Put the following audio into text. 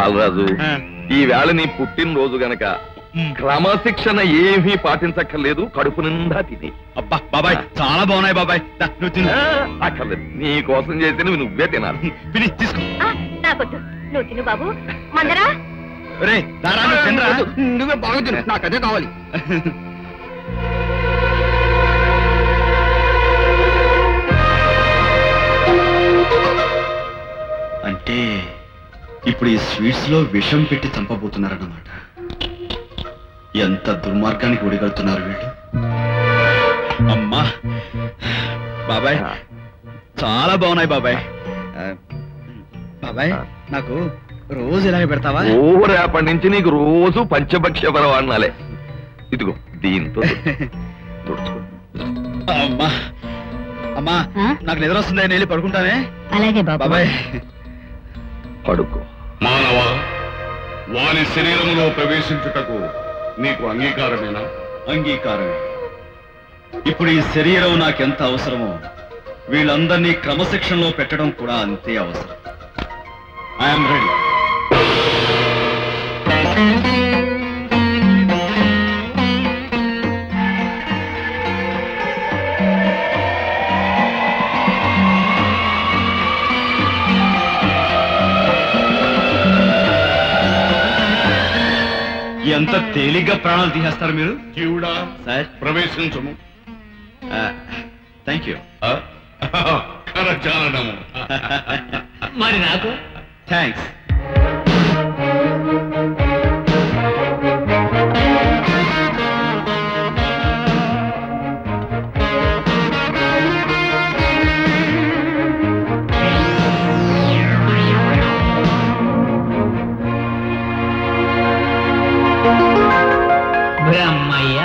బాలరాజు ఈ వేళ నీ పుట్టినరోజు గనక క్రమశిక్షణ ఏమీ పాటించక్కర్లేదు, కడుపు నిండా తిని. అబ్బా బాబాయ్ చాలా బాగున్నాయి బాబాయ్, అక్కర్లేదు, నీ కోసం చేసినవి నువ్వే తినాలి. నాకొద్దు, నువ్వు తిను బాబు. మందరా నువ్వే బాగా తిను, నాకు అదే కావాలి. అంటే ఇప్పుడు ఈ స్వీట్స్ లో విషం పెట్టి చంపబోతున్నారన్నమాట. ఎంత దుర్మార్గానికి ఒడిగడుతున్నారు వీళ్ళు. అమ్మా బాబాయ్ చాలా బాగున్నాయి బాబాయ్. బాబాయ్ నాకు రోజు ఇలాగే పెడతావా? రేపటి నుంచి నీకు రోజు పంచభక్ష్య పరవాణాలే. ఇదిగో దీంతో అమ్మా అమ్మా నాకు నిద్ర వస్తుంది, నేను వెళ్ళి పడుకుంటానే. అలాగే బాబాయ్. పడుకో. మానవ, వాని శరీరంలో ప్రవేశించుటకు నీకు అంగీకారమేనా? అంగీకారమే. ఇప్పుడు ఈ శరీరం నాకెంత అవసరమో వీళ్ళందరినీ క్రమశిక్షణలో పెట్టడం కూడా అంతే అవసరం. I'm ready. ఎంత తేలిగ్గా ప్రాణాలు తీసేస్తారు మీరు. జీవుడా సార్ ప్రవేశించము. Thank you. కరచాలనము. మరి నాకు థ్యాంక్స్. బ్రహ్మయ్య